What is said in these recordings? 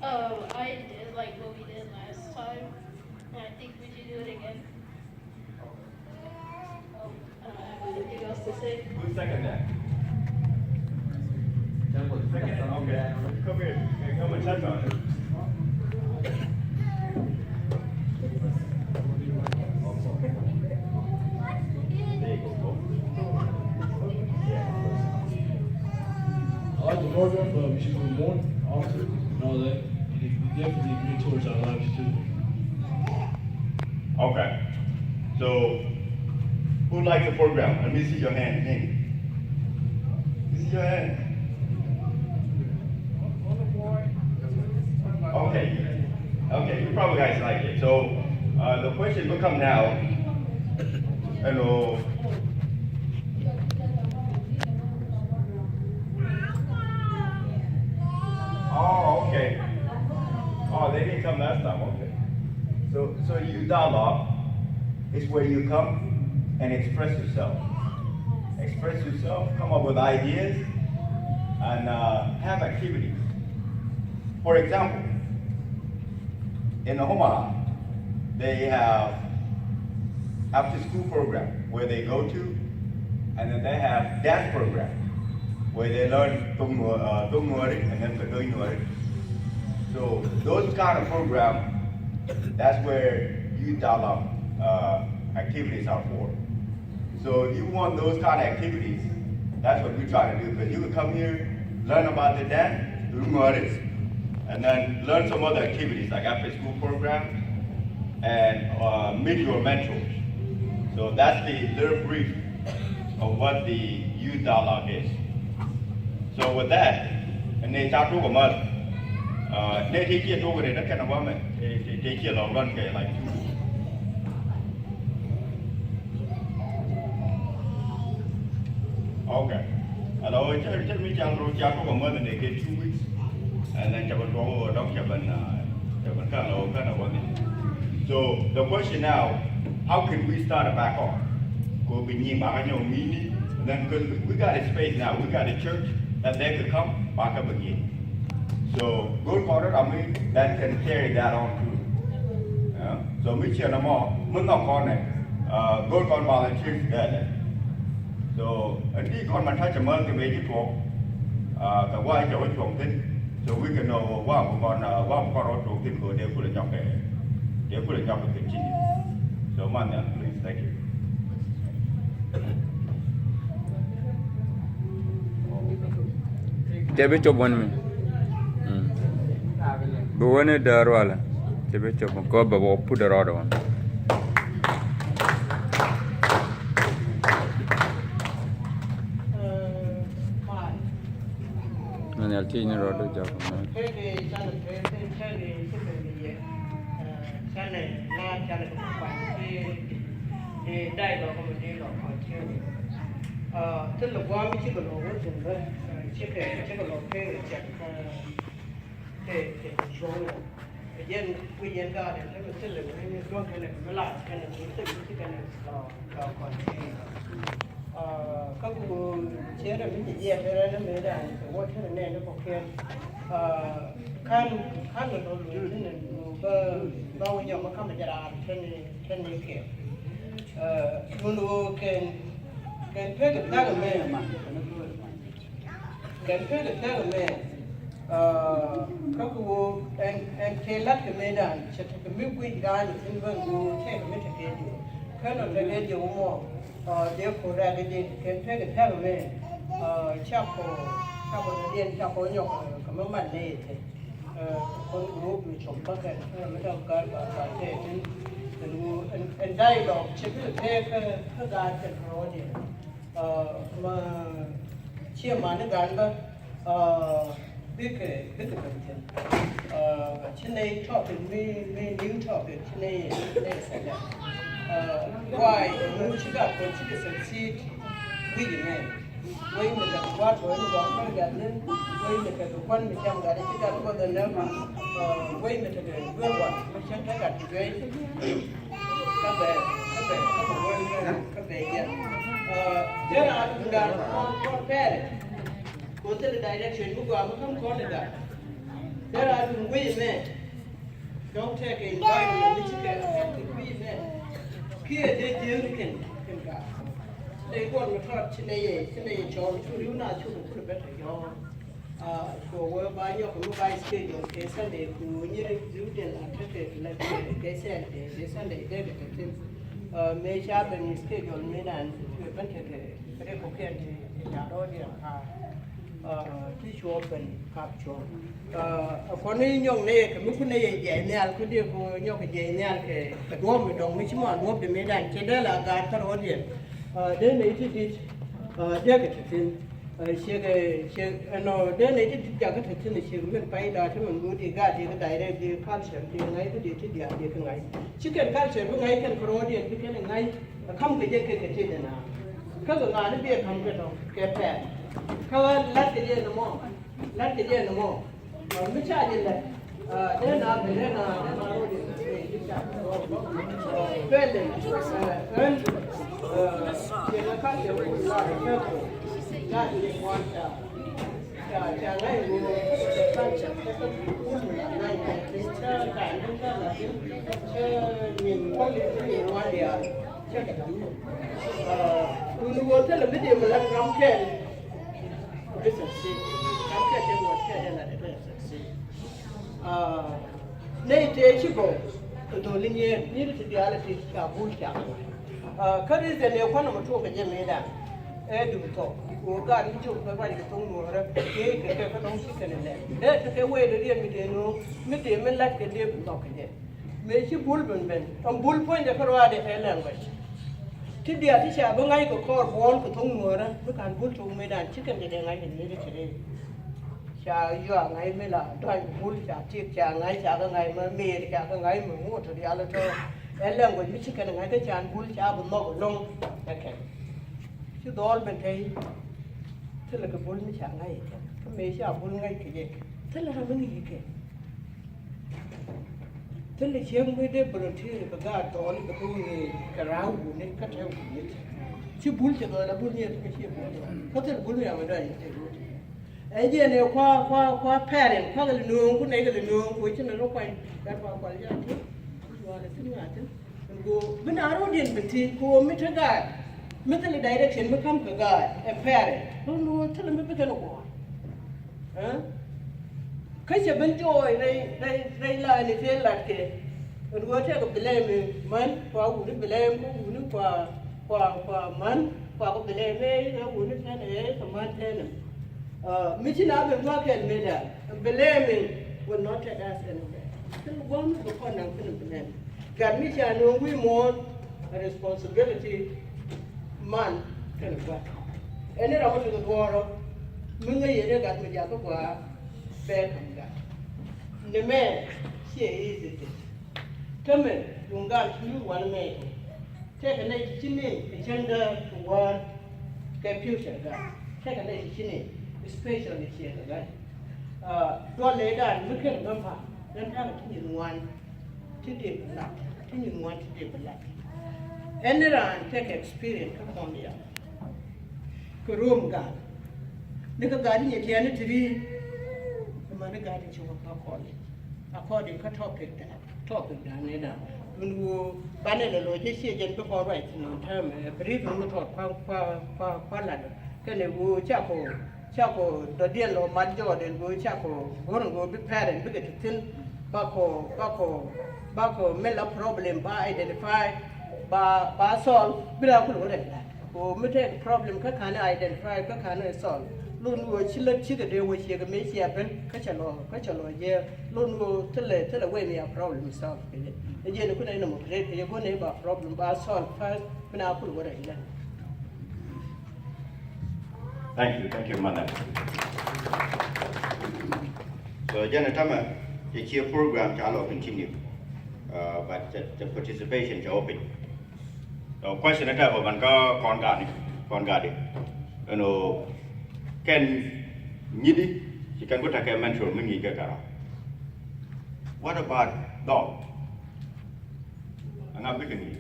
I did like what we did last time, and I think we should do it again. I don't have anything else to say. Who's second that? Second? Okay. Come here. Hey, come and touch on it. There you go. I like the program, but we should do more often and all that. And we definitely get towards our lives too. Okay. So, who likes the program? Let me see your hand. Hand. Let me see your hand. Okay. Okay, you probably guys like it. So, the question will come now. Hello. Oh, okay. Oh, they didn't come last time. Okay. So you dialogue is where you come and express yourself. Express yourself, come up with ideas, and have activities. For example, in Omaha, they have after-school program where they go to, and then they have dance program where they learn tung nuori and then kadoi nuori. So those kind of programs, that's where youth dialogue activities are for. So if you want those kind of activities, that's what we try to do. Because you can come here, learn about the dance, do nuori, and then learn some other activities like after-school programs and meet your mentors. So that's the little brief of what the youth dialogue is. So with that, and they talk to us. They take it over there. That kind of woman, they take it on run like. Okay. Hello, tell me, Chandro, Chaco, a month and they get 2 weeks, and then Chabato or Dr. Kind of one. So the question now, how can we start it back off? Go be near meeting, and then because we got a space now, we got a church that they could come back up again. So good quarter, I mean, that can carry that on too. Yeah? So we share them all. We're not connect. Good con volunteers together. So and these con man touch a month to make it work. The why you always something. So we can know what we're going to do. They put a job there. They put a job to continue. So man, please, thank you. Tebe chop one me. But when it darwala, tebe chop ko ba put the rod on. Man, I'll change the rod job. Tức là qua mấy chiếc lỗ của chúng tôi chiếc lỗ thuê chặt để số dân quy dân ra để nó tức là cái con cái này nó lại cái này nó tức cái này là còn các cụ chế là mình chỉ dẹp ra nó mới ra cái quá thế này nó có khen khăn là nó lùi thế này bao giờ mà không phải ra trên này kia luôn can pay the tag man can pay the tag man kaku and telat the medan chet the milk dan in when go take me to get you cannot get you more therefore that it can pay the tag man chapo dien chapo nhok kamar man ne con group mi chom pa kan me da kar ba te and dialogue chep the take ka ga kan project mà chia mà nó gắn đó biết cái cần thiết trên đây chọn được mình níu chọn được trên đây sẽ là ngoài muốn chỉ gặp con chỉ cái succeed với cái này với mình là quá với nó có cái gần nên với mình cái quan mình trong cái chỉ gặp có đơn nữa mà với mình cái vươn quản mình chẳng thấy gặp cái các bé vậy there are con pere go to the direction mu go am come call it that There are women. Don't take a environment which can affect the women. Here they can go. They go to talk to the John to you not to put better your for whereby your mobile schedule is Sunday to near you then like they said they Sunday they get it. May sharp and schedule made and to a bunch ofที่ชัวเป็นครับชัวคนนี้ยงเล่ก็ไม่คุ้นในใหญ่เนี่ยคนเดียวก็ยงใหญ่เนี่ยก็รวมไปตรงไม่ใช่มั้งรวมเป็นไม่ได้เช่นเดียวกับการทะเลาะเดียนเดินในที่ดิเด็กก็ถึงเชื่อเดินในที่อยากก็ถึงเชื่อมันไปได้ที่มันรู้ดีก็ดีก็ได้ได้ดีข้าวเสียงดีไงก็ดีที่เดียวดีก็ไงชิคเก้นข้าวเสียงก็ไงกันทะเลาะเดียนก็แค่ไงคำก็ยังแค่ที่เดียวนะก็งานที่เบี้ยทำก็ต้องแก้แพ้เขาลัดกันเยอะนะมั้งลัดกันเยอะนะมั้งไม่ใช่เลยเดินหน้าไปเดินหน้าโน่นนี่ที่จะเป็นเลยเกี่ยวกับข้าวเสียงคนละเรื่องได้เรียกว่าจะไล่ดูข้าวเสียงก็ต้องพูดเหมือนไล่เป็นเชื่อการเชื่ออะไรเชื่อมีคนเรียนมีว่าเดียวเชื่อกันคุณรู้ว่าถ้าเราไม่ได้มาลังน้ำแข็งไม่สักสิ่งน้ำแข็งจะหมดแค่ไหนไม่สักสิ่งในเจ้าชิบะตัวลิงเย่นี่รู้สึกดีอะไรที่จะบูชาเขาเรียกเนี่ยคนมาช่วยกันยังไม่ได้ดูต่อโอ้การที่จุดไปไปที่ตรงนู้นแล้วเก๋เก๋ก็ต้องชิกันเลยเด็กที่เวรเรียนไม่ได้นู้ไม่ได้ไม่ลัดกันเรียนต่อกันเนี่ยไม่ใช่บุลเป็นต้องบุลพอยน์จะเขาว่าได้แค่เรื่องไว้ที่เดียวที่ชาบังไงก็คอร์บอลก็ทุ่งมัวนะเมื่อการบุลทุ่งไม่ได้ชิกันจะยังไงเห็นไม่ได้เฉยชาอยู่ไงไม่ละด้วยบุลชาจีบชาไงชาก็ไงมันเมียชาก็ไงมันงูตัวเดียวแล้วเธอเรื่องก็ไม่ชิกันยังไงก็ชาบุลชาบุลมอกลงแค่ชื่อดอลเป็นไงที่เราก็บุลไม่ชาไงก็ไม่ชาบุลไงกี่เด็กที่เราทำไม่ดีแค่ที่เราเชื่อไม่ได้บริที่ก็การตอนนี้ก็ต้องมีกระราบุนี่ก็เท่านี้ชื่อบุลจะโดนแล้วบุลเนี่ยไม่ใช่บุลเขาที่บุลเนี่ยไม่ได้ไอ้เจ้าเนี่ยคว้าแพ้เนี่ยคว้ากันเลยนุ่งคนไหนกันเลยนุ่งคุยฉันน่ะรู้ไปการว่าความยากที่ว่าอะไรที่ว่าที่มันกูเป็นอารมณ์เย็นเป็นทีกูไม่ทันได้ไม่ทันเลยดิเรกชันไม่คำกับได้ไอ้แพ้เนี่ยรู้ที่เราไม่เป็นกันหรอกใครจะบรรจอยในลายในเทลลัดเกะมันว่าเท่ากับเบลล์มันกว่าหุ่นเบลล์กูหุ่นกว่ามันกว่ากับเบลล์ไม่แล้วหุ่นแค่ไหนสมานแค่นั้นไม่ใช่นับเป็นว่าแค่ไม่ได้เบลล์มัน will not take us anywhere ซึ่งว่ามันก็คนนั่งเป็นเบลล์การไม่ใช่น้องวิมอน responsibility มันแค่นั้นว่าอันนี้เราไม่ต้องกลัวหรอกมึงไงยังการไม่ยากกว่าเป็นคำกันนี่แม่เสียอีสิทำไมลุงการชื่อวันแม่แค่กันในที่นี่ฉันเดินวันแกพิวเฉยกันแค่กันในที่นี่ special นี่เสียกันตัวเล็กกันไม่เคยน้ำผ่าเดินทางที่หนึ่งวันที่เดียบหลักที่หนึ่งวันที่เดียบหลักอันนี้เราแค่ experience ก็พอดีก็ร่วมกันนี่ก็การที่เนี่ยที่อันนี้ที่มันการที่ช่วยเขาคอยดีเขาชอบเด็กแต่นี่นะมันกูบ้านเนี่ยเราจะเสียเงินไปพอไรที่นั่นถ้ามันบริษัทมันถอดความหลังก็เนี่ยกูเช่ากูเดียนเรามันจ่อเดินกูเช่ากูกูไปแพ้เดินไปกับทิ้งบ้ากูไม่รับ problem บ้า identify บ้า solve ไม่ได้คุณรู้เลยกูไม่ใช่ problem แค่การ identify แค่การ solve luôn luôn chỉ lên chỉ cái điều gì cái mấy gì bên cái trả lời gì luôn luôn thế là quên đi problem solve cái gì nó cái này là một cái cái này bảo problem ba solve first bên nào cũng được đấy. Thank you, Madam. So, Janatama, the cheer program shall continue, but the participation shall open. So, question at the moment, con guard, you know. Can Nidi, she can go to a mentor, Mingy Gagara. What about dog? I'm not picking you.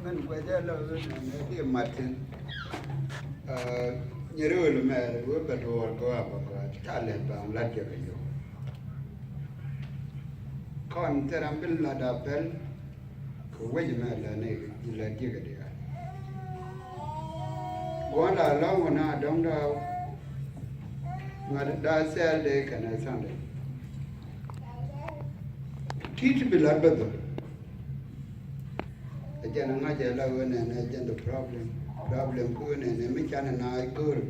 Mình quay ra là cái mặt Nyerul mer we bedo go abaga tale bang la je yo kon terambil la da bel ko we me la ne la je ga dia wala la wana dong da ngad da sel de kana sande tit bilar bedo ajana ngaje la wana na jendo problem ko ne me chana na go ru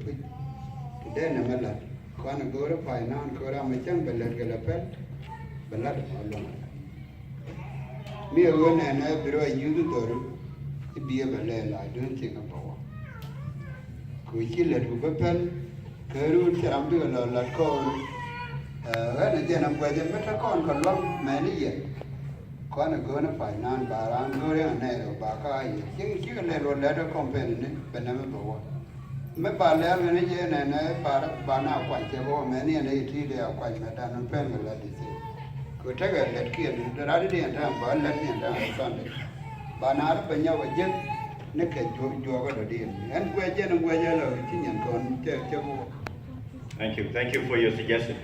de ne mala kwana go ru pa na ko ra me chang belar ga la pel belar Allah me wana na biro yudu doru biya bela I don't think about ko chile ko pel keru charam bi la ko ana je nam gwaje meta kon ko lom mani ye kwana go na pa nan baran go re na ro ba ka ye chi le ro la do company ne bename bo me ba le ne je ne ba na kwa che bo me ne ne ti le kwa me da nan pen me la di se ko ta ga le ki de ra di ta ba le ni ta san de ba na ra nya wa je ne ke jo ga do di en gwaje ne gwaje lo ti nyan kon che bo. Thank you for your suggestion.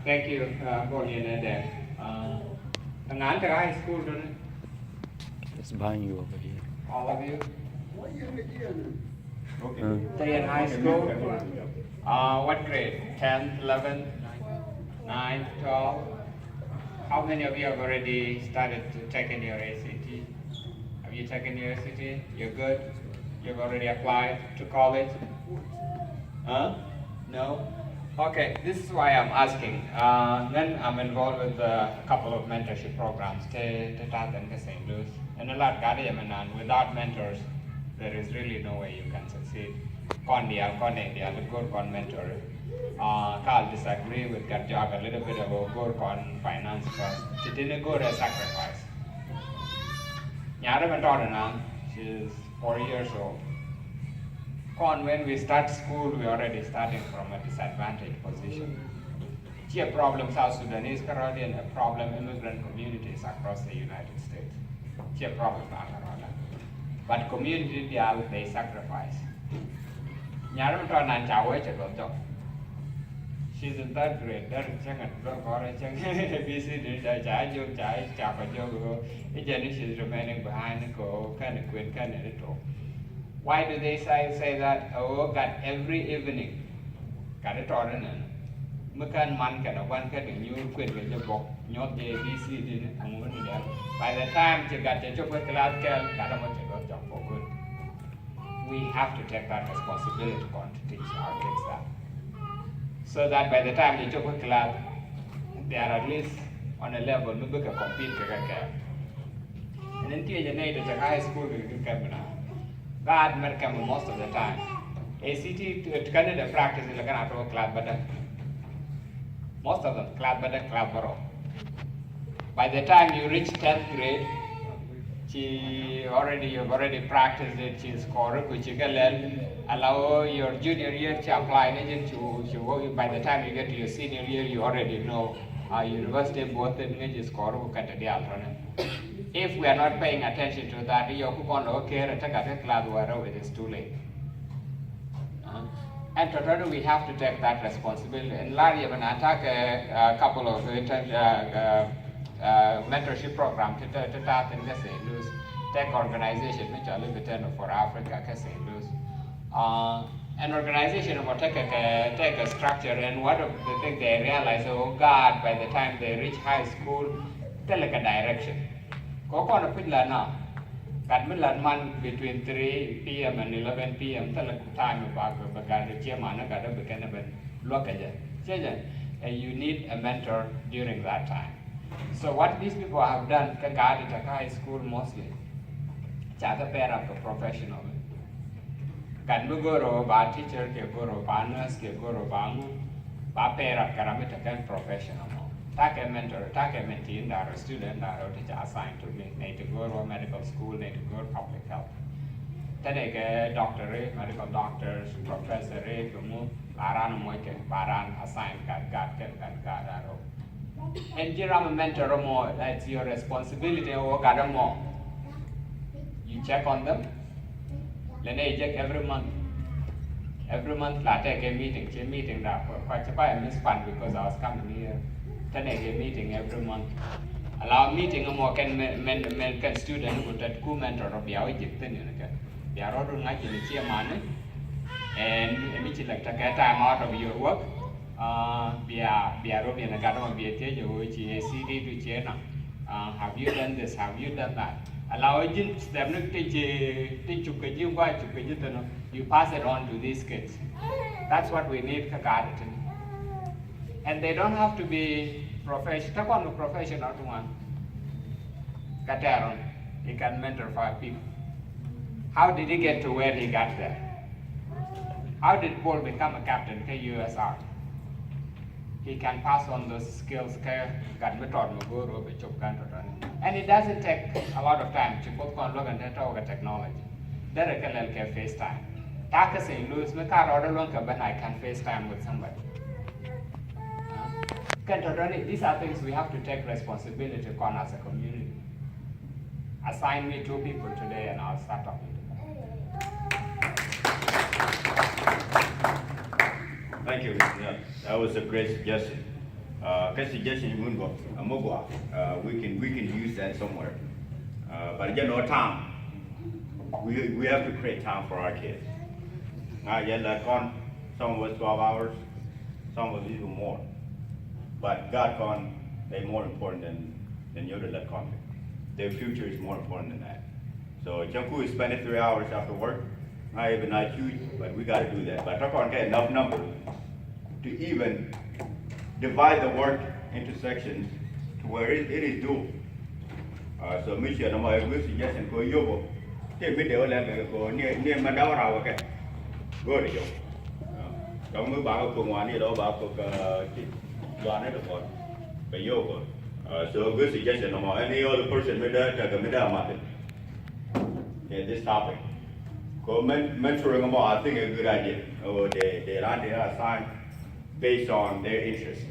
Thank you, Bonnie and Dad. Ngán từ high school rồi, It's buying you over here. all of you. Okay. Stay in high school. What grade? 10th, 11th, 9th, 12th? How many of you have already started to take in your ACT? Have you taken your ACT? You're good? You've already applied to college? Huh? No? Okay, this is why I'm asking. Then I'm involved with a couple of mentorship programs, St. Louis, and a lot of without mentors, there is really no way you can succeed. The good con mentor. I'll disagree with Garjog a little bit about good con finance first. She didn't go to sacrifice. Nyara Mentorana, she's 4 years old. When we start school, we're already starting from a disadvantaged position. She a problem South Sudanese and a problem immigrant communities across the United States. She a problem but community they sacrifice. She's in third grade. She's remaining behind. Why do they say that? Oh, God, every evening, got it on and Mukan man can one can you quit with your book, not the ABC by the time you got the job with class girl, got a much job for good. We have to take that responsibility to teach our kids that. So that by the time they job with class, they are at least on a level, maybe can compete with a and then you need to high school to do Canada. God American most of the time. ACT to Canada practice in the club better. Most of them club better, club borrow. By the time you reach 10th grade, you've already practiced it, she's scored, which you can allow your junior year to apply to by the time you get to your senior year, you already know university both the score who can the alternate. If we are not paying attention to that, you're going to okay, it is too late. And today we have to take that responsibility. And Larry, when I attack a couple of mentorship programs to start in St. Louis, tech organization which are little for Africa, St. Louis. An organization will take a structure, and what of the thing they realize, oh God, by the time they reach high school, they like a direction. Go on a pillar now. Got man between 3 p.m. and 11 p.m. Tell a time about the chairman, got a begin look at it. You need a mentor during that time. So what these people have done, Kagadi at high school mostly, Chaka pair up a professional. Got Mugoro, ba teacher, Kegoro, ba nurse, Kegoro, Bangu, ba pair up Karamita professional. Take a mentor, take a mentee, or a student, or a teacher assigned to me, need to go to medical school, need to go to public health. Take a doctor, medical doctors, professor, Aran Moike, Baran, assigned, God, and you're a mentor more, that's your responsibility, or got more. You check on them, Then I check every month. Every month, I take a meeting that quite a miss fun because I was coming here. Then I get a meeting every month. Allow meeting a more can student who that coup mentor of the Egypt. They are all doing like in the chairman and meeting like take time out of your work. Be a Robin and Gadon be a teacher which is CD to China. Have you done this? Have you done that? Allow agents them to teach you pass it on to these kids. That's what we need Kagaritan. And they don't have to be professional one. Kataron, he can mentor 5 people. How did he get to where he got there? How did Paul become a captain KUSR? He can pass on those skills, and it doesn't take a lot of time to both look and technology. Then I can FaceTime. I say, Louis, I can FaceTime with somebody. These are things we have to take responsibility on as a community. Assign me 2 people today and I'll start talking to them. Thank you. Yeah, that was a great suggestion. Good suggestion, we can use that somewhere. But again, no time. We have to create time for our kids. Some of us 12 hours, some of us even more. But God they're more important than your let conflict. Their future is more important than that. So Janku is spending 3 hours after work. Not even not huge, but we got to do that. But Takon get enough number to even divide the work into sections to where it is doable. So Michelle, I'm going to suggest and go yobo. Take me the go near Mandawara. Okay, go to yobo. Don't move back to one year about yoga. So good suggestion. Any other person with that this topic. Mentoring them all, I think is a good idea. They are assigned based on their interests.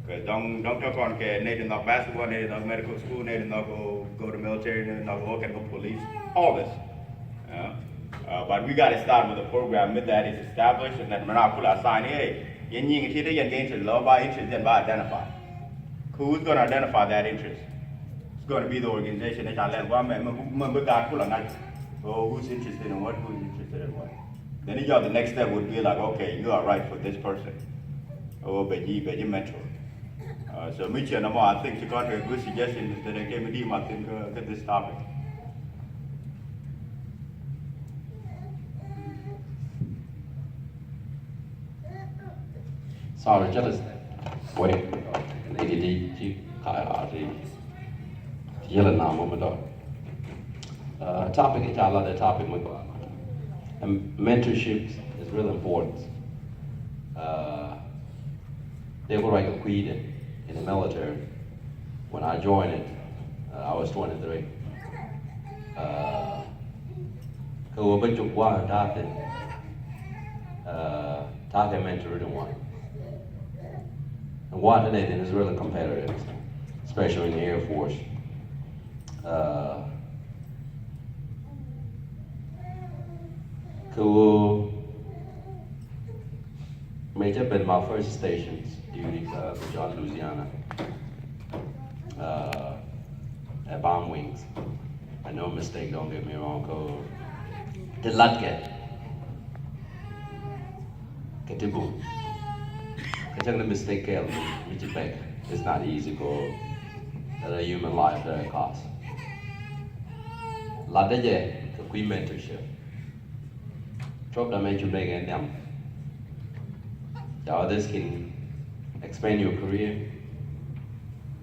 Because don't talk on need to basketball, need to medical school, need to go to military, need to work at the police, all this. But we got to start with a program that is established and then we're not going to assign, hey, you're going to love by interest, then by identify. Who's going to identify that interest? It's going to be the organization that I let one man, who's interested in what, who's interested in what. Then the next step would be like, okay, you are right for this person. But you mentor. So Michelle, I think you got a good suggestion that I came with him, I think, at this topic. Sorry, just wait. ADD, yelling now, moment. Topic is the topic. And mentorship is really important. They were like a queen in the military. When I joined it, I was 23. Who were to one adopted, target mentor in one. And what today then is really competitive, especially in the Air Force. Who may have been my first stations duty John, Louisiana, at Bomb Wings. I know mistake, don't get me wrong, go the Latke. Katibu. The mistake it's not easy go at a human life at a cost. Ladaje, the queen mentorship. Drop the mentor big and them. This can expand your career.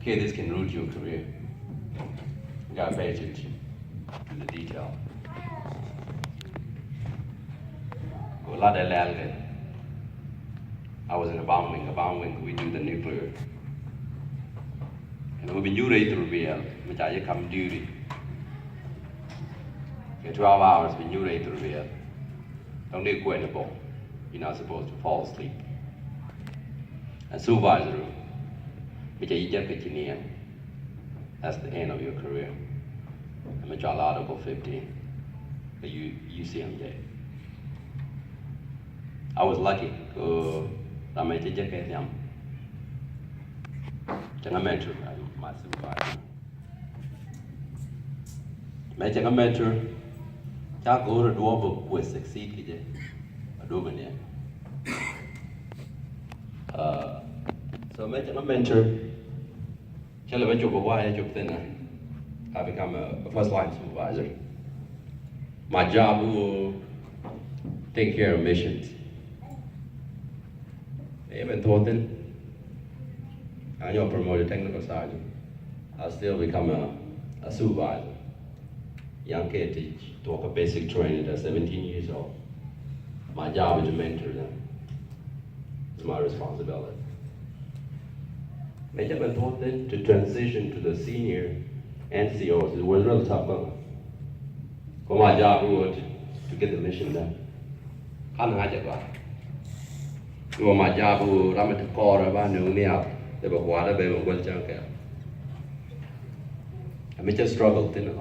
Okay, this can root your career. You gotta pay attention to the detail. I was in a bomb wing, we do the nuclear. And we've been ready to reveal, which I come duty. In 12 hours, we've been ready to reveal. Don't need quitable. You're not supposed to fall asleep. And supervisor, which I just engineer. That's the end of your career. I'm a Article 15. ka UCMJ. I was lucky ko ramai teacher ke nyam. Jangan mentor my supervisor. Mai jangan mentor. Cha go to do with succeed ke je. Adu mania. So mai jangan mentor. Chala mai coba wah ya coba tena. I become a first line supervisor. My job will take care of missions. Even though then I got promoted technical sergeant, I still become a supervisor. Young kid teach, talk a basic training at 17 years old. My job is to mentor them. It's my responsibility. I been taught then to transition to the senior NCOs. It was real tough. For my job was to get the mission done. For my job was I'm at the core of I knew me out. They were water baby well junk. I just struggled in it.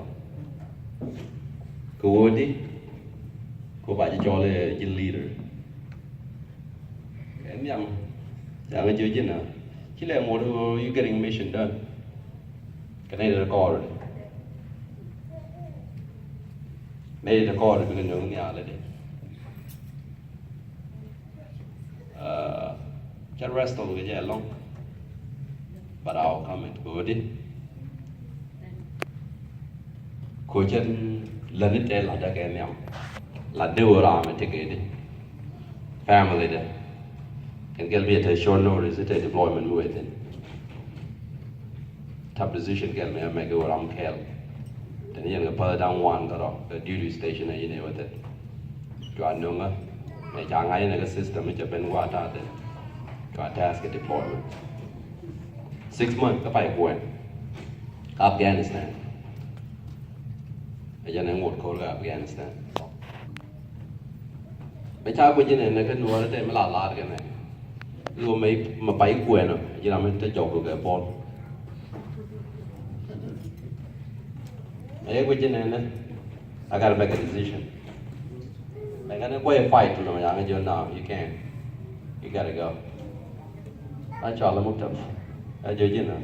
Go by the jolly leader. And young judge now. You getting mission done. Can I record? Made a record because no reality. Can rest all the way long. But I'll come and go in. Coachin Lanite Ladagamiam. La Deura, take it. Family there. Can get me at a short notice at a deployment with it. Top position get me a make over on Kel. Then you can down one got off the duty station and you know with it. Draw Nunga, make young I in a system which have been what out there. Draw task at deployment. 6 months, the pipe went. Afghanistan. I just won't call Afghanistan. Mấy cháu của chị này nó cái nuôi nó tên mới là cái này. Luôn mấy mà bảy quyền rồi, chỉ làm mình tới chọc được cái ball. Mấy của chị này nó, I gotta make a decision. Like I don't quay fight to them, I'm going no, you can't. You gotta go. I try to look up. I do, you know.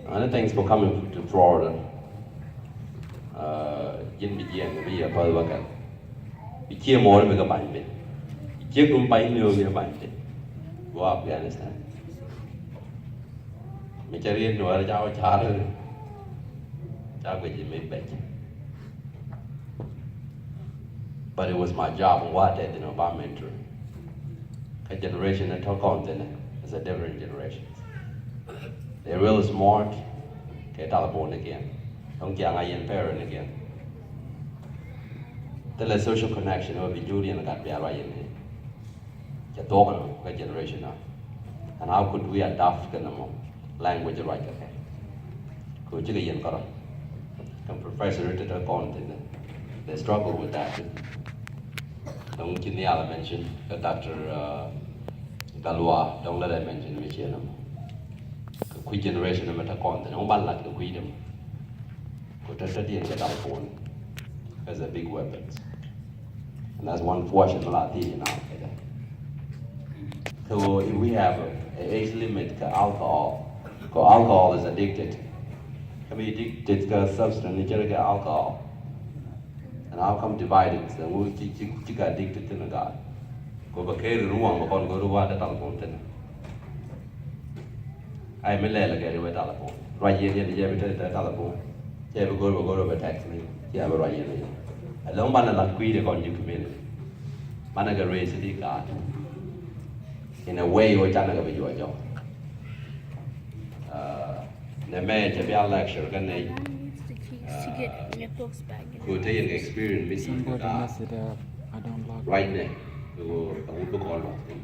And thanks for coming to Florida. Dinh bị giang bây giờ coi vào cái bị chia mồi với các bạn mình chia cũng bay nhiều với các bạn mình của Afghanistan mình chơi riêng rồi cháu trả rồi cháu cái gì mình bệnh but it was my job and what I did in our mentor cái generation that took on then is a different generation they're really smart cái Taliban again không chẳng ai yên parent again. The social connection of the Julian and got right in here. The dog of generation now. And how could we adapt the language right there? Could you get come professor to the content? They struggle with that. Don't give the other mention, Dr. Galua, don't let I mention Michigan. Quick generation of the content, no one like the freedom. As a big weapons. And that's one fortune a lot in Africa. So if we have an age limit to alcohol, because alcohol is addicted. Can be addicted to substance, you get alcohol. And how come divided? So we get addicted to the God. Go back here, go to water telephone. I may let get with telephone. Right here, you have the telephone. You have go to tax me. You have a right here. I don't want to let quit on you community. Managa raise the God. In a way, you're trying to do a job. The man to be a lecture, can they? Could take an experience with you, right now, to book all of them.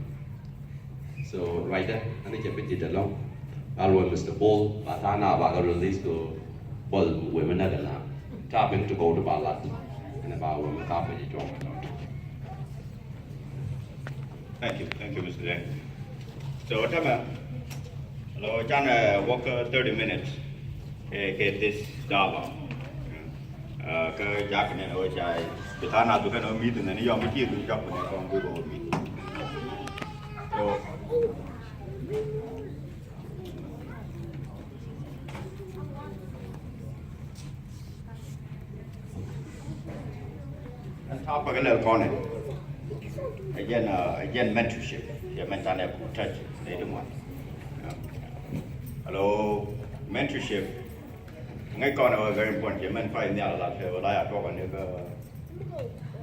So, right there, I think you put it along. I'll want Mr. Bull, but I know about the release to Bull women at the lab. Tapping to go to Balat and about women copy the job. Thank you, Mr. Deng. So, Tama, we're trying to walk 30 minutes, get this dialogue. cái giá cái này ở trái cái thằng nào tụi cái nó mít tụi này nó yom mít tụi chọc này còn cái đồ mít rồi anh tháo cái lời con này again mentorship yeah mentor này cũng touch đấy đúng không hello mentorship ngay con là very important chứ mình phải nhớ là theo đại học còn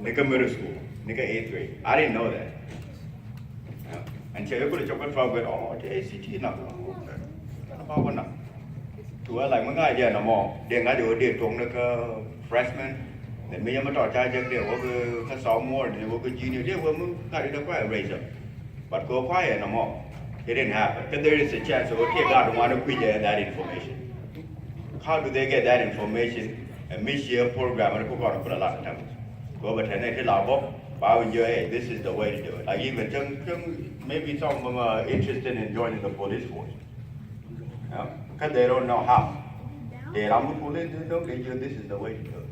những cái middle school những cái 8th grade I didn't know that and chơi cái chỗ cái phòng cái đó thì ACT nào nó bao nhiêu nào tụi lại mấy ngày giờ nó mò điện ngay điều điện trong cái freshman để mình mới trò chơi chơi điều cái sophomore thì cái junior điều mình cái đó phải raise up but go quiet no more it didn't happen because there is a chance so okay God don't want to get that information. How do they get that information? A mid-year program, and people put a lot of time. Go over to the lab, hey, this is the way to do it. Like even maybe some of them are interested in joining the police force. Because they don't know how. They don't the police, this is the way to do it.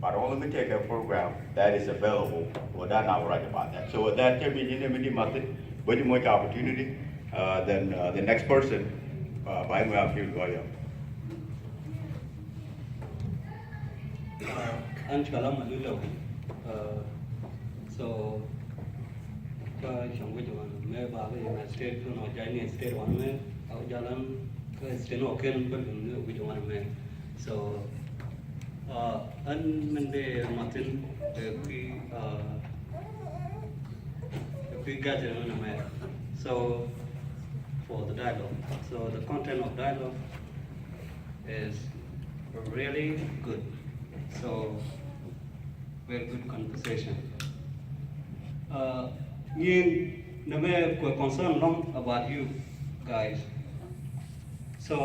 But only we take a program that is available. Well, that's not right about that. So with that, there be method, very much opportunity. Then the next person, by me up here, go ahead. Anh Kalam Alilo. So, trong cái chỗ này, bà cái United States nó chạy nên state one man, ở jalan cái state nó kén bên cái chỗ này. So, anh mình để Martin cái gadget nó này. So, for the dialogue, so the content of dialogue is really good. So, very good conversation. Nhưng we're concerned long about you guys. So,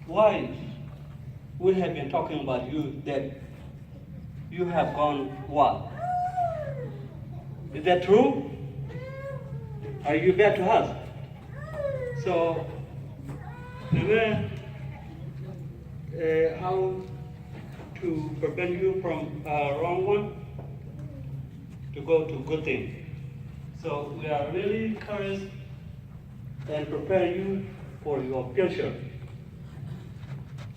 why we have been talking about you that you have gone what? Is that true? Are you bad to us? So, how to prevent you from wrong one to go to good thing. So we are really encouraged and prepare you for your future.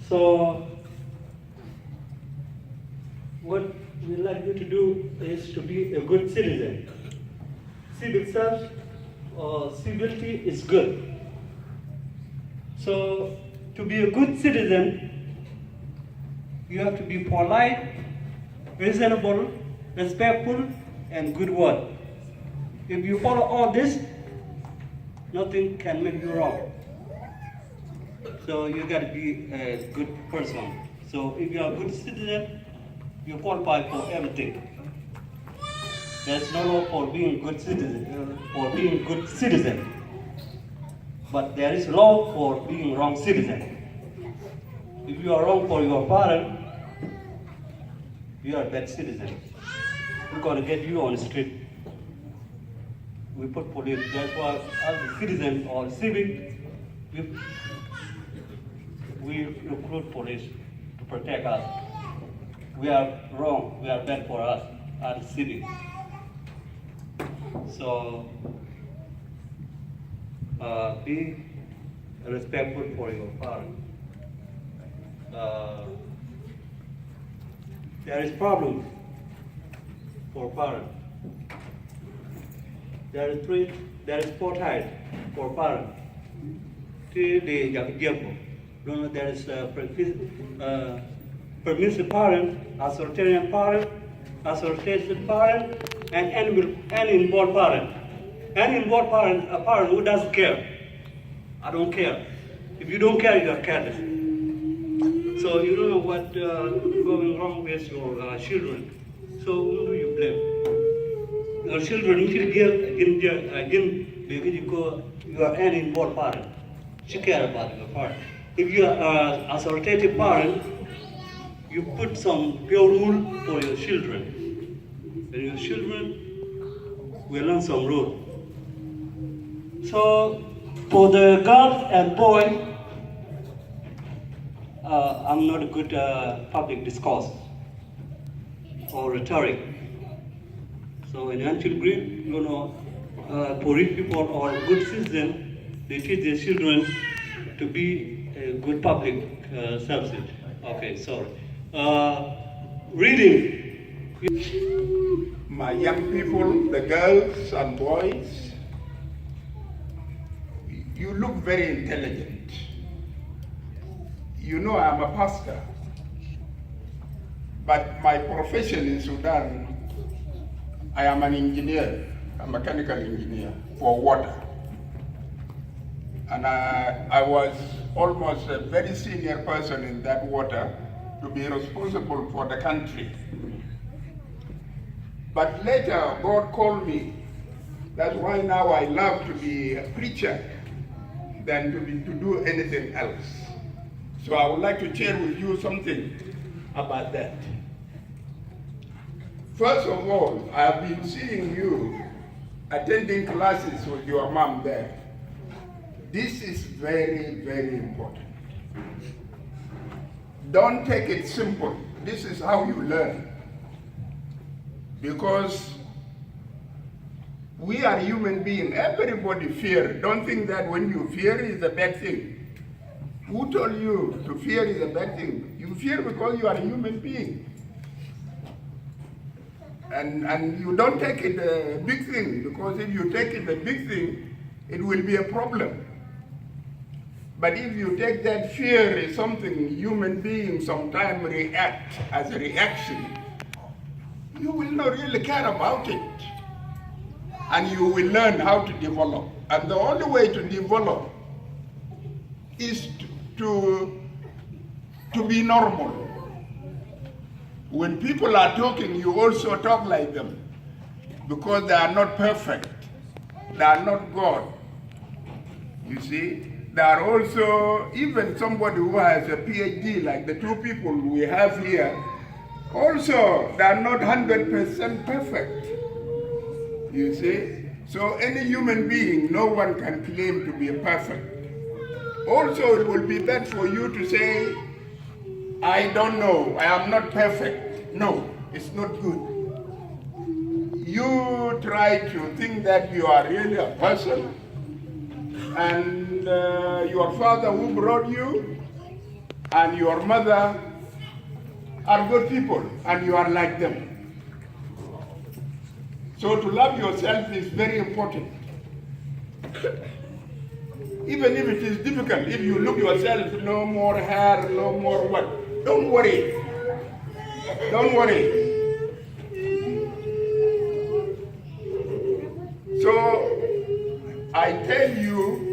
So what we like you to do is to be a good citizen. Civic self or civility is good. So to be a good citizen, you have to be polite, reasonable, respectful, and good word. If you follow all this, nothing can make you wrong. So you got to be a good person. So if you are a good citizen, you qualify for everything. There's no law for being good citizen, but there is law for being wrong citizen. If you are wrong for your parent, you are a bad citizen. We're going to get you on the street. We put police. That's why, as a citizen or civic, we recruit police to protect us. We are wrong. We are bad for us as a civic. So, be respectful for your parents. There is problem for parents. There is 4 types for parents. There is permissive parent, authoritarian parent, associated parent, and involved parent. An involved parent, a parent who doesn't care. I don't care. If you don't care, you are careless. So you don't know what going wrong with your children. So who do you blame? Your children, you are an involved parent. You care about your parent. If you are an authoritative parent, you put some pure rule for your children. And your children will learn some rule. So for the girls and boys, I'm not a good public discourse or rhetoric. So in Anfield Green, poor people or good citizens, they teach their children to be a good public services. Okay, sorry. Reading. My young people, the girls and boys, you look very intelligent. You know I'm a pastor, but my profession in Sudan, I am an engineer, a mechanical engineer for water. And I was almost a very senior person in that water to be responsible for the country. But later, God called me. That's why now I love to be a preacher than to do anything else. So I would like to share with you something about that. First of all, I have been seeing you attending classes with your mom there. This is very, very important. Don't take it simple. This is how you learn. Because we are human beings. Everybody fear. Don't think that when you fear is a bad thing. Who told you to fear is a bad thing? You fear because you are a human being. And you don't take it a big thing, because if you take it a big thing, it will be a problem. But if you take that fear as something human beings sometimes react as a reaction, you will not really care about it. And you will learn how to develop. And the only way to develop is to be normal. When people are talking, you also talk like them, because they are not perfect. They are not God. You see? There are also, even somebody who has a PhD, like the two people we have here, also, they are not 100% perfect. You see? So any human being, no one can claim to be perfect. Also, it will be bad for you to say, I don't know, I am not perfect. No, it's not good. You try to think that you are really a person, and your father who brought you and your mother are good people, and you are like them. So to love yourself is very important. Even if it is difficult, if you look yourself, no more hair, no more what, don't worry. Don't worry. So I tell you,